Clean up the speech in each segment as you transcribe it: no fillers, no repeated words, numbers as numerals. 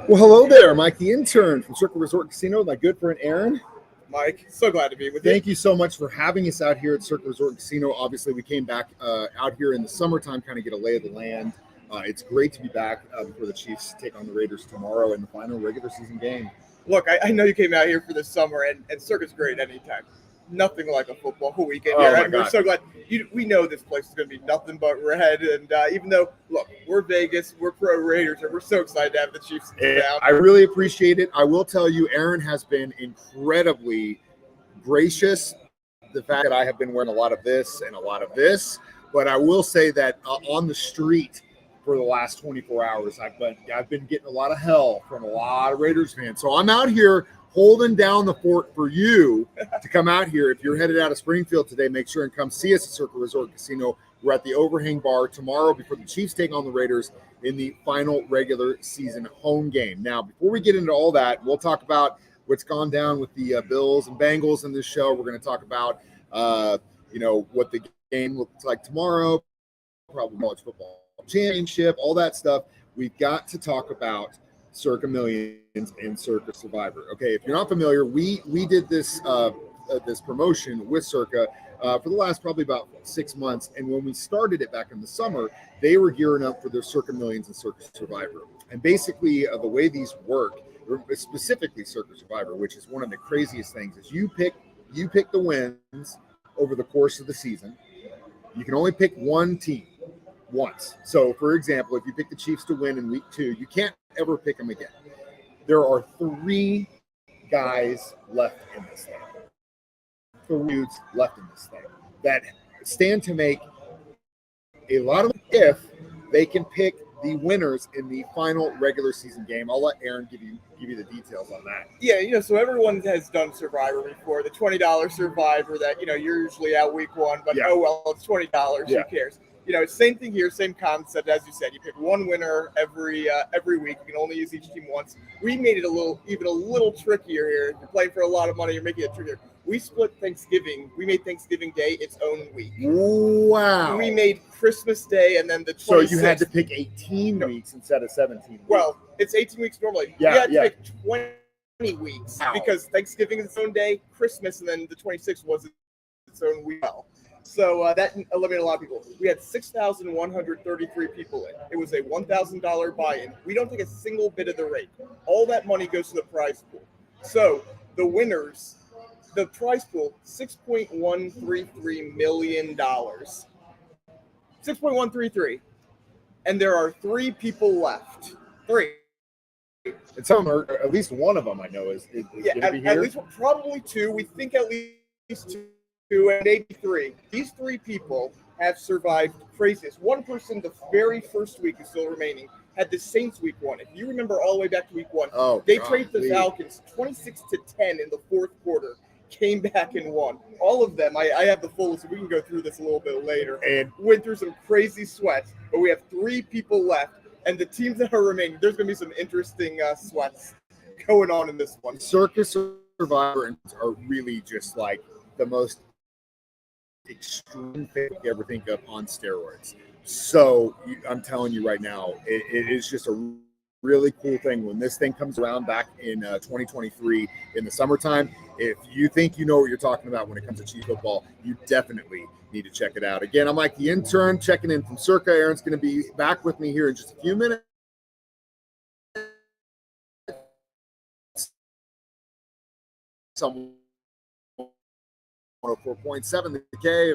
Well, hello there, Mike, the intern from Circa Resort and Casino, my good friend Aaron. Mike, so glad to be with you. Thank you so much for having us out here at Circa Resort and Casino. Obviously, we came back out here in the summertime, kind of get a lay of the land. It's great to be back before the Chiefs take on the Raiders tomorrow in the final regular season game. Look, I know you came out here for the summer, and Circa's great anytime. Nothing like a football weekend Oh, here, my and we're God. so glad. We know this place is going to be nothing but red, and even though, look, we're Vegas, we're pro Raiders, and we're so excited to have the Chiefs in town. I really appreciate it. I will tell you, Aaron has been incredibly gracious. The fact that I have been wearing a lot of this and a lot of this, but I will say that on the street for the last 24 hours, I've been getting a lot of hell from a lot of Raiders fans. So I'm out here holding down the fort for you to come out here. If you're headed out of Springfield today, make sure and come see us at Circa Resort Casino. We're at the Overhang Bar tomorrow before the Chiefs take on the Raiders in the final regular season home game. Now, before we get into all that, we'll talk about what's gone down with the Bills and Bengals in this show. We're going to talk about, what the game looks like tomorrow, probably college football championship, all that stuff. We've got to talk about Circa Millions and Circa Survivor. Okay, if you're not familiar, we did this this promotion with Circa for the last probably about 6 months. And when we started it back in the summer, they were gearing up for their Circa Millions and Circa Survivor. And basically, the way these work, specifically Circa Survivor, which is one of the craziest things, is you pick the wins over the course of the season. You can only pick one team once. So, for example, if you pick the Chiefs to win in week 2, you can't ever pick them again. There are 3 guys left in this thing. 3 dudes left in this thing that stand to make a lot of if they can pick the winners in the final regular season game. I'll let Aaron give you the details on that. Yeah, so everyone has done Survivor before. The $20 Survivor that you're usually out week 1, but oh well, it's $20. Yeah. Who cares? Same thing here, same concept as you said. You pick one winner every week. You can only use each team once. We made it a little trickier here. You're playing for a lot of money. You're making it trickier. We split Thanksgiving. We made Thanksgiving Day its own week. Wow. We made Christmas Day and then the 26th. So you had to pick 18 weeks instead of 17 weeks. Well, it's 18 weeks normally. Yeah, we had to pick 20 weeks because Thanksgiving is its own day, Christmas, and then the 26th was its own week. So that eliminated a lot of people. We had 6,133 people in. It was a $1,000 buy-in. We don't take a single bit of the rate. All that money goes to the prize pool. So the winners, the prize pool, $6.133 million. 6.133. And there are 3 people left. 3. And some are, at least one of them I know is going to be here. At least probably 2. We think at least 2 and maybe 3. These 3 people have survived craziest. One person, the very first week is still remaining, had the Saints week 1. If you remember all the way back to week 1, they played the Falcons 26-10 in the 4th quarter. Came back and won. All of them. I have the full list. We can go through this a little bit later. And went through some crazy sweats, but we have 3 people left. And the teams that are remaining, there's going to be some interesting sweats going on in this one. Circa Survivor are really just like the most extreme thing you ever think of on steroids. So I'm telling you right now, it is just a really cool thing when this thing comes around back in 2023 in the summertime. If you think you know what you're talking about when it comes to Chiefs football, you definitely need to check it out. Again, I'm Mike the intern checking in from Circa. Aaron's going to be back with me here in just a few minutes. Some 104.7 the K.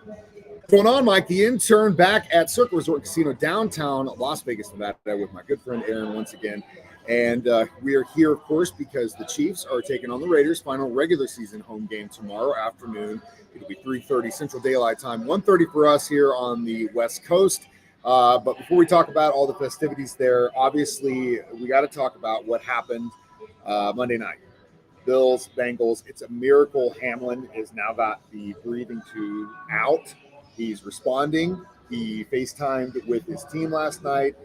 What's going on, Mike? The Intern back at Circa Resort and Casino downtown Las Vegas, Nevada, with my good friend Aaron once again. And we are here, of course, because the Chiefs are taking on the Raiders' final regular season home game tomorrow afternoon. It'll be 3:30 Central Daylight Time, 1:30 for us here on the West Coast. But before we talk about all the festivities there, obviously we got to talk about what happened Monday night. Bills, Bengals. It's a miracle Hamlin has now got the breathing tube out. He's responding. He FaceTimed with his team last night.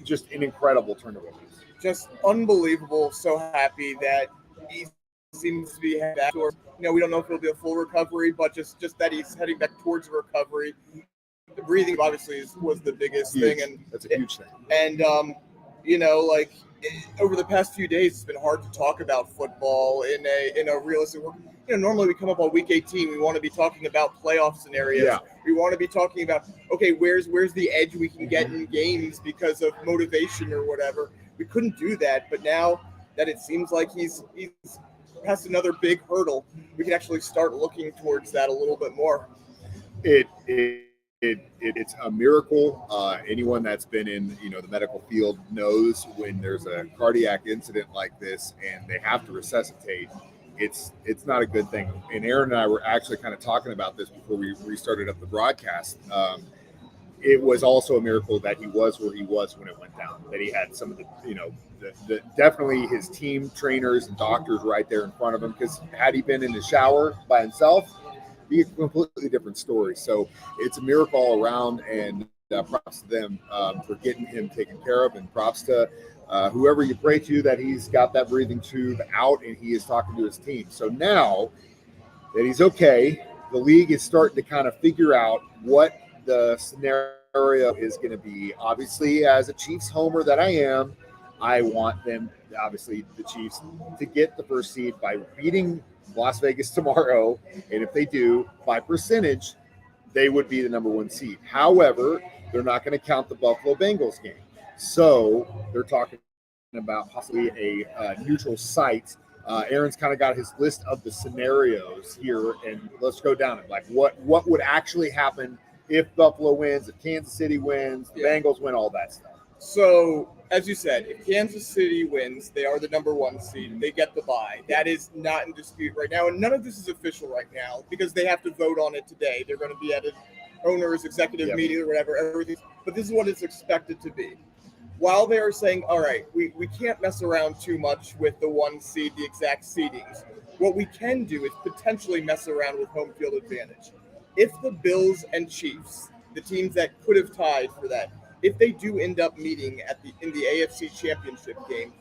Just an incredible turn of events. Just unbelievable. So happy that he seems to be heading back towards, we don't know if it'll be a full recovery, but just that he's heading back towards recovery. The breathing obviously was the biggest thing. And that's a huge thing. And, over the past few days, it's been hard to talk about football in a realistic world. Normally we come up on week 18, we want to be talking about playoff scenarios. Yeah. We want to be talking about, okay, where's the edge we can get in games because of motivation or whatever. We couldn't do that, but now that it seems like he's past another big hurdle, we can actually start looking towards that a little bit more. It's a miracle. Anyone that's been in the medical field knows when there's a cardiac incident like this and they have to resuscitate, it's not a good thing. And Aaron and I were actually kind of talking about this before we restarted up the broadcast. It was also a miracle that he was where he was when it went down, that he had some of the definitely his team trainers and doctors right there in front of him, because had he been in the shower by himself, be a completely different story. So it's a miracle all around, and props to them for getting him taken care of, and props to whoever you pray to that he's got that breathing tube out and he is talking to his team. So now that he's okay, the league is starting to kind of figure out what the scenario is going to be. Obviously, as a Chiefs homer that I am, I want them, obviously the Chiefs, to get the first seed by beating Las Vegas tomorrow, and if they do, by percentage, they would be the number one seed. However, they're not going to count the Buffalo Bengals game, so they're talking about possibly a neutral site. Aaron's kind of got his list of the scenarios here, and let's go down it. Like what would actually happen if Buffalo wins, if Kansas City wins, the Bengals win, all that stuff. So, as you said, if Kansas City wins, they are the number one seed. They get the bye. That is not in dispute right now. And none of this is official right now because they have to vote on it today. They're going to be at an owner's executive meeting or whatever, everything. But this is what it's expected to be. While they are saying, all right, we can't mess around too much with the one seed, the exact seedings, what we can do is potentially mess around with home field advantage. If the Bills and Chiefs, the teams that could have tied for that, if they do end up meeting in the AFC Championship game,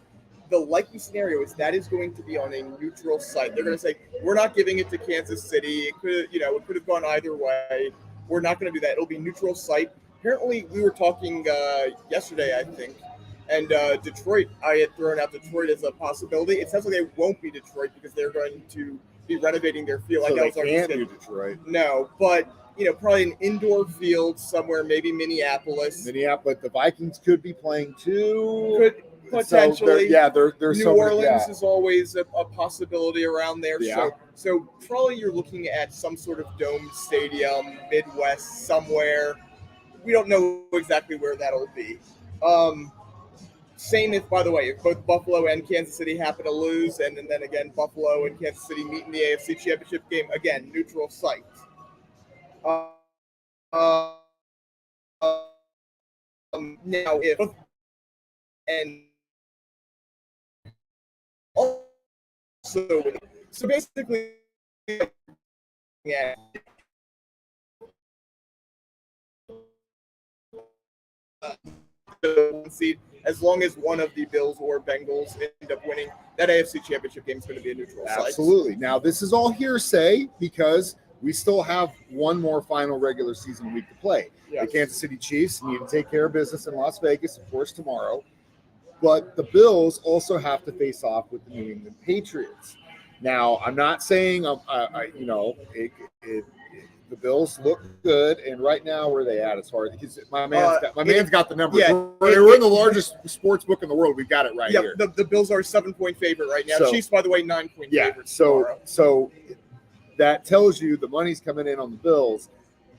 the likely scenario is that is going to be on a neutral site. They're going to say, we're not giving it to Kansas City. It could have gone either way. We're not going to do that. It'll be neutral site. Apparently, we were talking yesterday, I think, and Detroit, I had thrown out Detroit as a possibility. It sounds like they won't be Detroit because they're going to be renovating their field. So they can't do Detroit. No, but probably an indoor field somewhere, maybe Minneapolis. The Vikings could be playing too. Could potentially. So there's New Orleans is always a possibility around there. Yeah. So probably you're looking at some sort of domed stadium, Midwest somewhere. We don't know exactly where that'll be. Same if both Buffalo and Kansas City happen to lose, and then again Buffalo and Kansas City meet in the AFC Championship game, again, neutral site. Now if and also so basically seed, as long as one of the Bills or Bengals end up winning, that AFC Championship game is going to be a neutral site. Absolutely. Now, this is all hearsay because we still have one more final regular season week to play. Yes. The Kansas City Chiefs need to take care of business in Las Vegas, of course, tomorrow. But the Bills also have to face off with the New England Patriots. Now, I'm not saying, the Bills look good, and right now, where are they at as far as my man's got the numbers. Yeah, we're in the largest sports book in the world. We've got it right here. The Bills are a 7-point favorite right now. So, Chiefs, by the way, 9-point favorite. So that tells you the money's coming in on the Bills.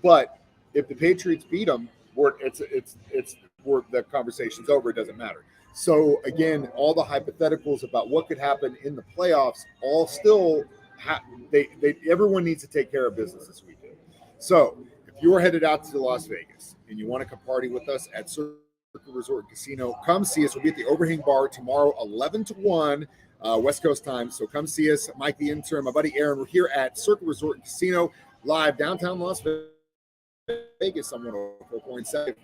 But if the Patriots beat them, the conversation's over. It doesn't matter. So again, all the hypotheticals about what could happen in the playoffs, all still, everyone needs to take care of business this weekend. So if you're headed out to Las Vegas and you want to come party with us at Circa Resort and Casino, come see us. We'll be at the Overhang Bar tomorrow, 11 to 1. West Coast time. So come see us. Mike the intern, my buddy Aaron. We're here at Circa Resort and Casino, live downtown Las Vegas on 104.7.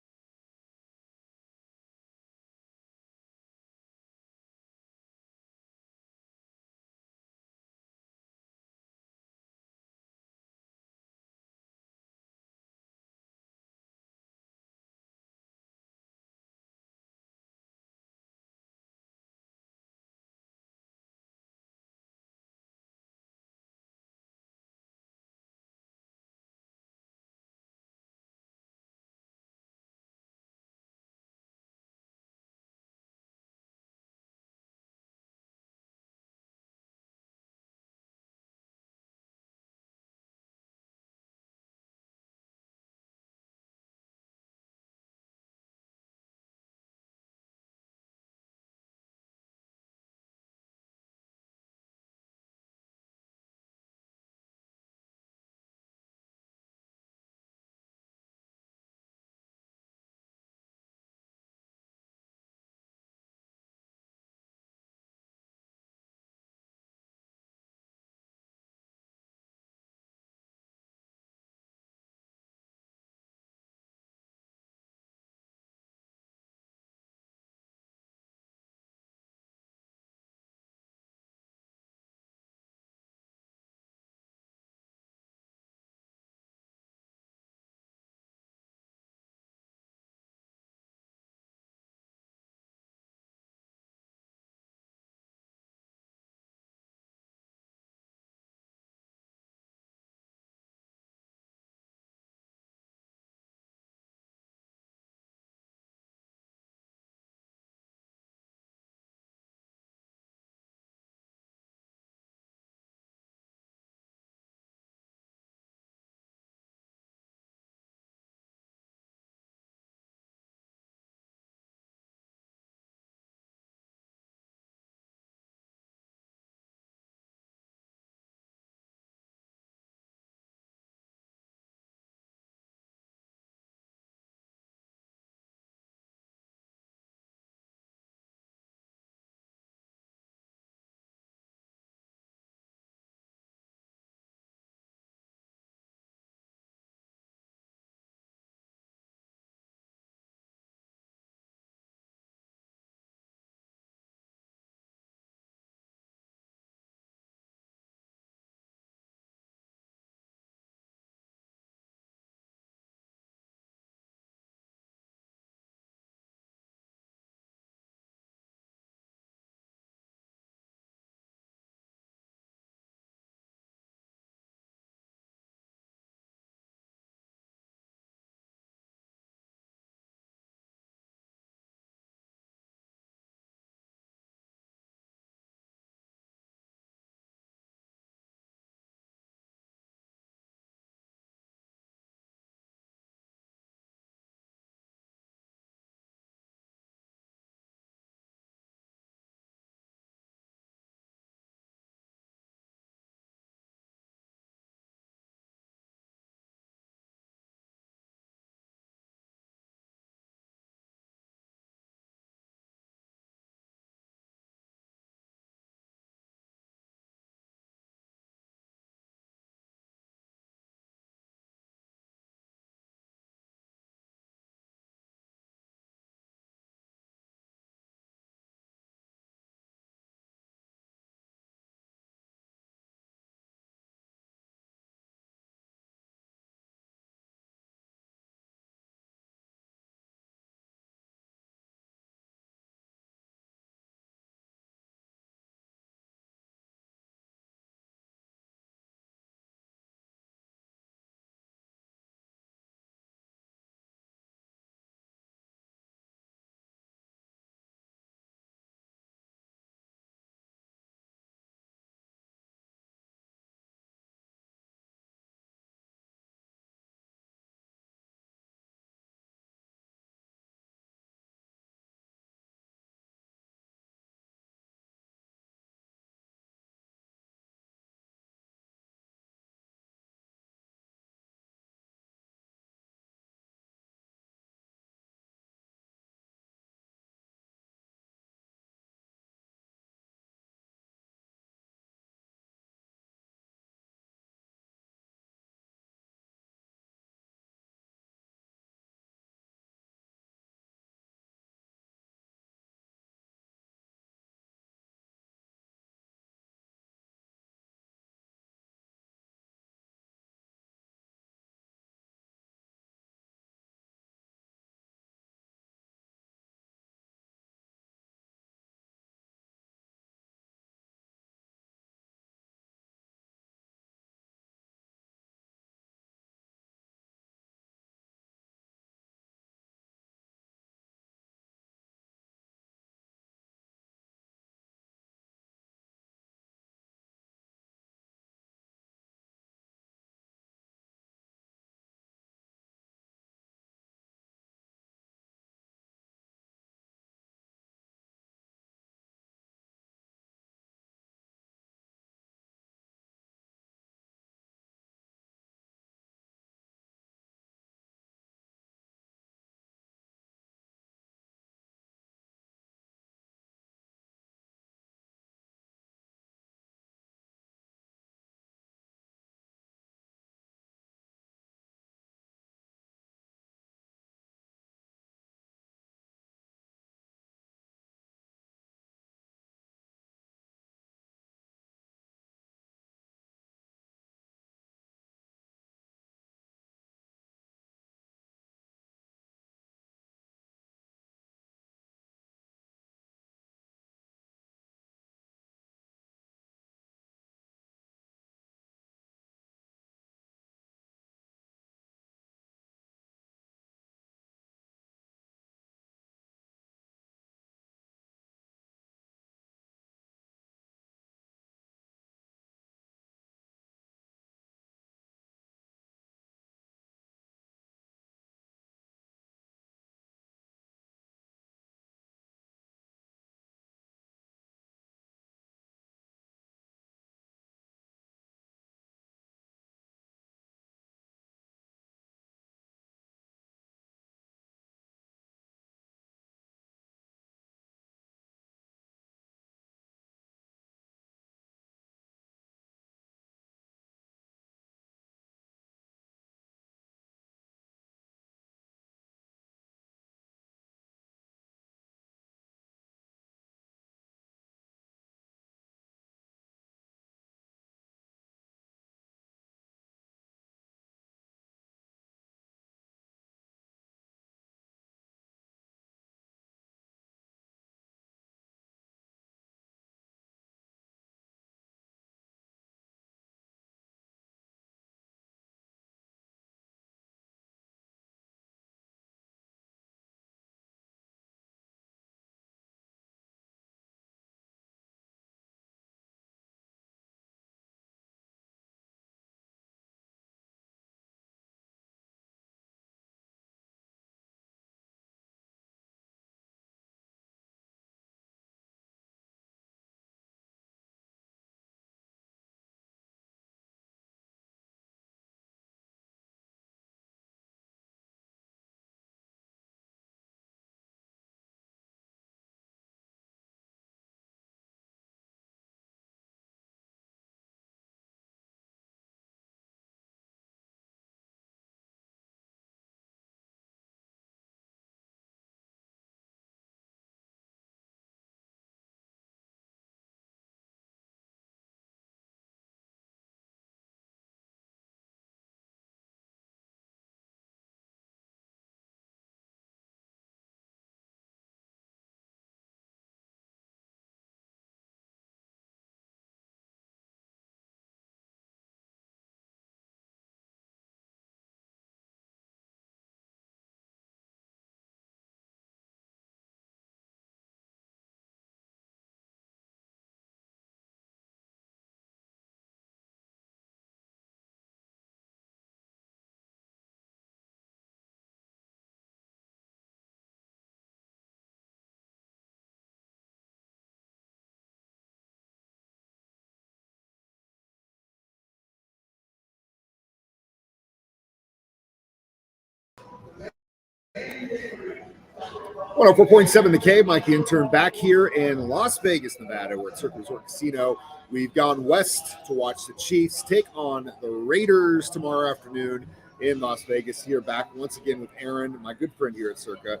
104.7 The K, Mike the Intern, back here in Las Vegas, Nevada. We're at Circa Resort and Casino. We've gone west to watch the Chiefs take on the Raiders tomorrow afternoon in Las Vegas. Here back once again with Aaron, my good friend here at Circa.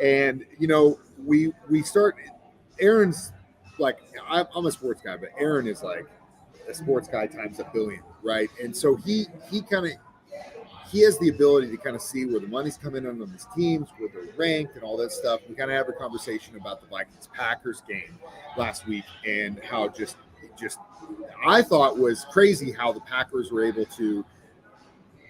And, you know, we start – Aaron's like – I'm a sports guy, but Aaron is like a sports guy times a billion, right? And so he has the ability to kind of see where the money's coming in on his teams, where they're ranked and all that stuff. We kind of have a conversation about the Vikings-Packers game last week and how just I thought was crazy how the Packers were able to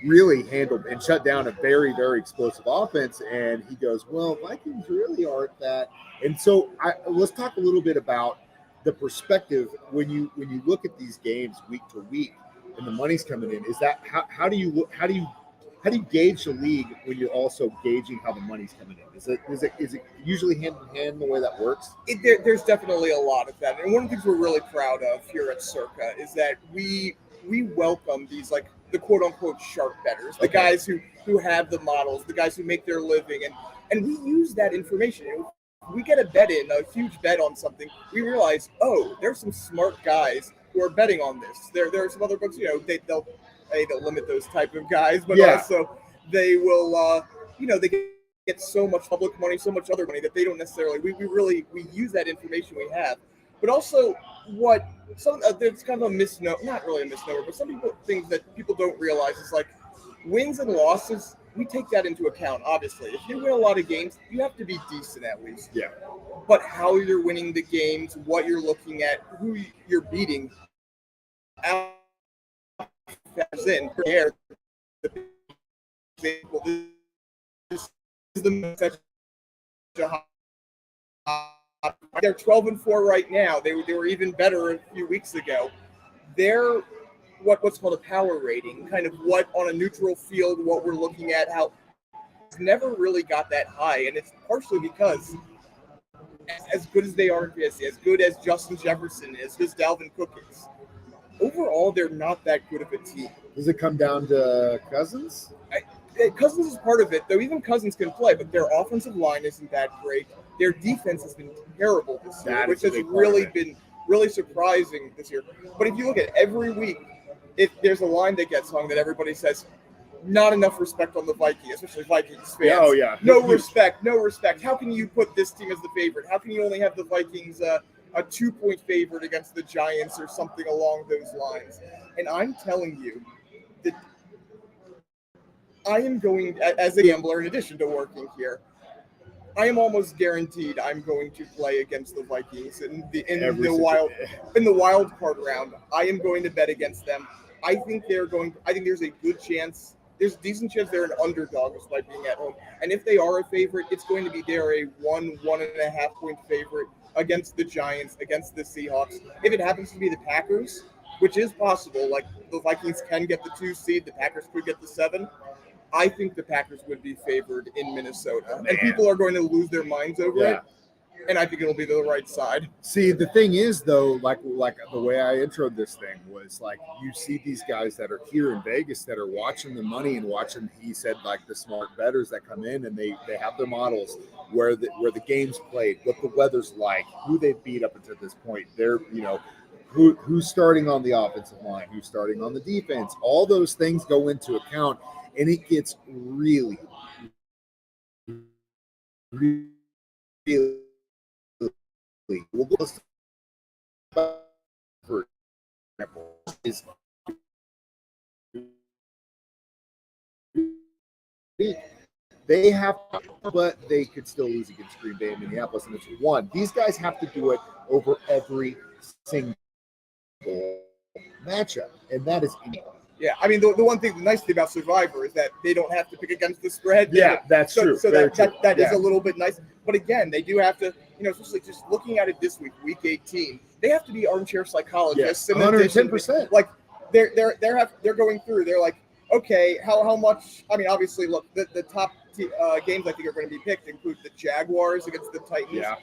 really handle and shut down a very, very explosive offense. And he goes, well, Vikings really aren't that. And so let's talk a little bit about the perspective when you look at these games week to week and the money's coming in. Is that how do you gauge the league when you're also gauging how the money's coming in? Is it usually hand in hand the way that works? There's definitely a lot of that, and one of the things we're really proud of here at Circa is that we welcome these like the quote unquote sharp bettors, the guys who have the models, the guys who make their living, and we use that information. If we get a huge bet on something, we realize, oh, there's some smart guys who are betting on this. There are some other books, they'll limit those type of guys, but also they will, they get so much public money, so much other money that they don't necessarily. We use that information we have, but also there's kind of a misnomer, not really a misnomer, but some people things that people don't realize is like wins and losses. We take that into account. Obviously, if you win a lot of games, you have to be decent at least. Yeah. But how you're winning the games, what you're looking at, who you're beating. As in air, this is the they're 12-4 right now. They were even better a few weeks ago. They're what's called a power rating, kind of what on a neutral field, what we're looking at, how it's never really got that high, and it's partially because as good as they are, as good as Justin Jefferson is, as Dalvin Cook is. Overall, they're not that good of a team. Does it come down to Cousins? Cousins is part of it, though. Even Cousins can play, but their offensive line isn't that great. Their defense has been terrible this year, which has really been really surprising this year. But if you look at every week, if there's a line that gets hung that everybody says, not enough respect on the Vikings, especially Vikings fans. Oh, yeah. No respect. How can you put this team as the favorite? How can you only have the Vikings a 2-point favorite against the Giants or something along those lines? And I'm telling you that I am going, as a gambler, in addition to working here, I am almost guaranteed I'm going to play against the Vikings in the wild card round. I am going to bet against them. I think there's a good chance. There's a decent chance they're an underdog despite being at home. And if they are a favorite, it's going to be they're a 1.5 point favorite against the Giants, against the Seahawks. If it happens to be the Packers, which is possible, like the Vikings can get the 2 seed, the Packers could get the 7. I think the Packers would be favored in Minnesota. And people are going to lose their minds over it. And I think it'll be the right side. See, the thing is, though, like the way I introed this thing was like you see these guys that are here in Vegas that are watching the money and watching. He said like the smart bettors that come in and they have their models where the game's played, what the weather's like, who they've beat up until this point. They're who's starting on the offensive line, who's starting on the defense. All those things go into account, and it gets really, really. We'll go for example is they have, but they could still lose against Green Bay and Minneapolis, and it's one. These guys have to do it over every single matchup, and that is easy. Yeah, I mean, the one thing, the nice thing about Survivor is that they don't have to pick against the spread. Yeah, that's true. So that is a little bit nice. But again, they do have to, especially just looking at it this week, week 18, they have to be armchair psychologists. Yes, 110%. Like they're going through. They're like, okay, how much? I mean, obviously, look, the top games I think are going to be picked include the Jaguars against the Titans. Yeah.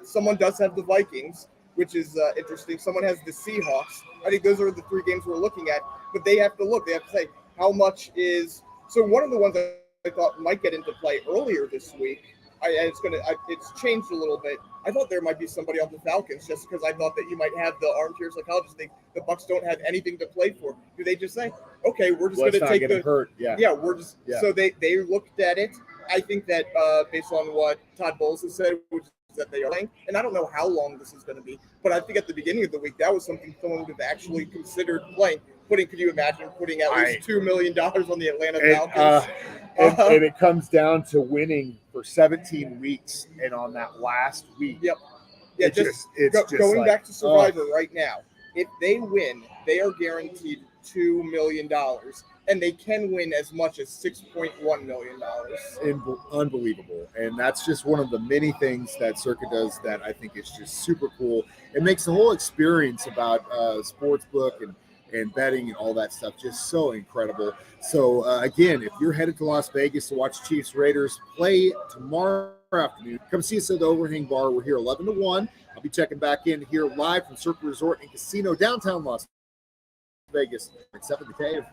Someone does have the Vikings, which is interesting. Someone has the Seahawks. I think those are the 3 games we're looking at. But they have to look. They have to say how much is. So one of the ones I I thought might get into play earlier this week. It's changed a little bit. I thought there might be somebody on the Falcons just because I thought that you might have the armchair psychologists think the Bucs don't have anything to play for. Do they just say, okay, we're just going to take the hurt? Yeah, we're just so they looked at it. I think that based on what Todd Bowles has said, which is that they are playing, and I don't know how long this is going to be, but I think at the beginning of the week that was something someone would have actually considered playing. Could you imagine putting at least $2 million on the Atlanta Falcons? And it comes down to winning for 17 weeks, and on that last week, yep, yeah, it's just going back to Survivor right now. If they win, they are guaranteed $2 million, and they can win as much as $6.1 million. Unbelievable. And that's just one of the many things that Circa does that I think is just super cool. It makes the whole experience about sportsbook and betting and all that stuff just so incredible. So again, if you're headed to Las Vegas to watch Chiefs Raiders play tomorrow afternoon, come see us at the Overhang Bar. We're here 11 to 1. I'll be checking back in here live from Circa Resort and Casino, downtown Las Vegas. 7 the Cave.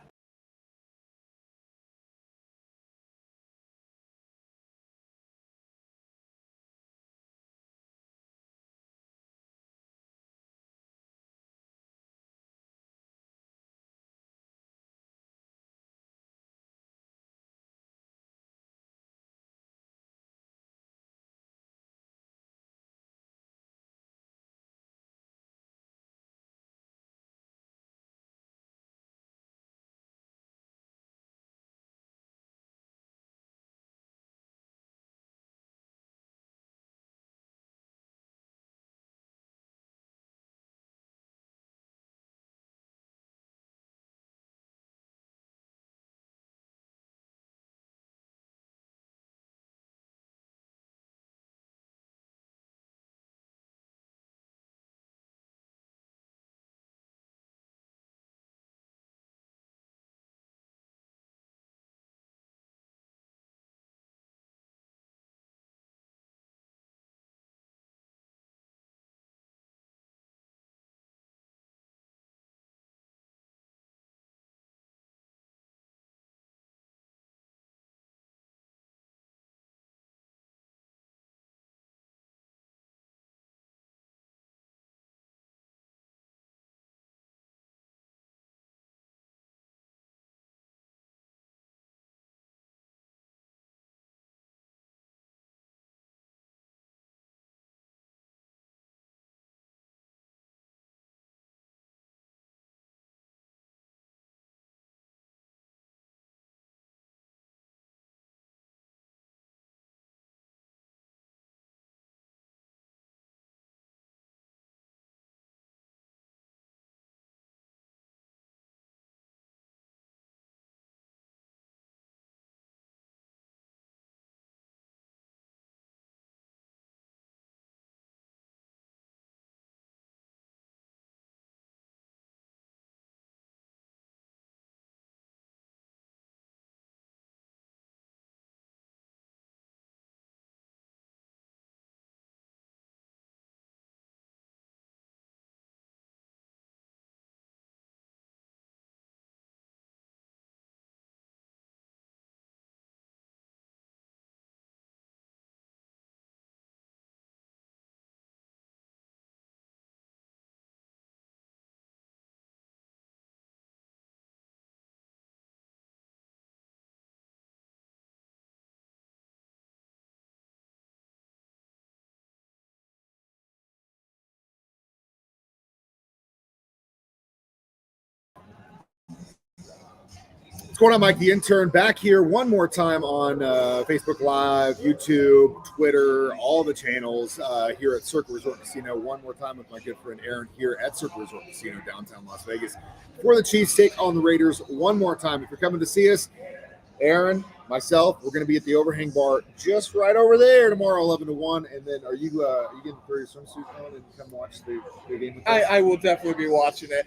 What's going on, Mike the Intern? Back here one more time on Facebook Live, YouTube, Twitter, all the channels here at Circa Resort Casino. One more time with my good friend Aaron here at Circa Resort Casino, downtown Las Vegas. For the Chiefs take on the Raiders one more time. If you're coming to see us, Aaron, myself, we're going to be at the Overhang Bar just right over there tomorrow, 11 to 1. And then are you going to throw your swimsuit on and come watch the game with us? I will definitely be watching it.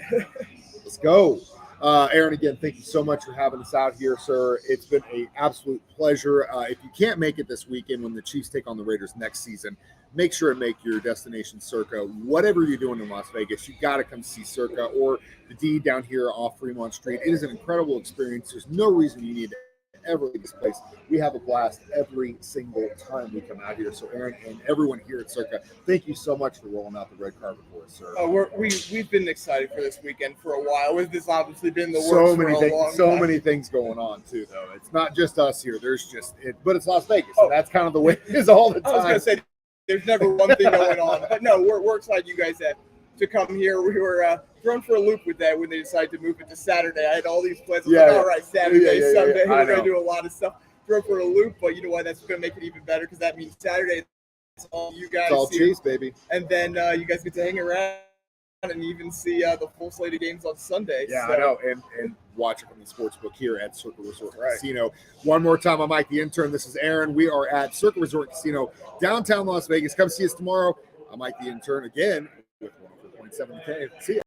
Let's go. Aaron, again, thank you so much for having us out here, sir. It's been an absolute pleasure. If you can't make it this weekend when the Chiefs take on the Raiders next season, make sure to make your destination Circa. Whatever you're doing in Las Vegas, you got to come see Circa or the D down here off Fremont Street. It is an incredible experience. There's no reason you need to ever leave this place. We have a blast every single time we come out here. So Aaron and everyone here at Circa, thank you so much for rolling out the red carpet for us, sir. We've been excited for this weekend for a while. This obviously been the works so for many a things, long so time. many things going on too, though. It's not just us here. There's just it, but it's Las Vegas, and that's kind of the way it is all the time. I was gonna say there's never one thing going on, but no, we're excited you guys had to come here. We were thrown for a loop with that when they decided to move it to Saturday. I had all these plans. I was like, all right, Saturday, Sunday, we're gonna do a lot of stuff. Thrown for a loop, but you know what? That's gonna make it even better because that means Saturday it's all you guys. It's all cheese, baby. And then you guys get to hang around and even see the full slate of games on Sunday. Yeah, so. I know, and watch it from the sportsbook here at Circa Resort and Casino. One more time, I'm Mike, the intern. This is Aaron. We are at Circa Resort and Casino, downtown Las Vegas. Come see us tomorrow. I'm Mike, the intern, again with 104.7 K. See ya.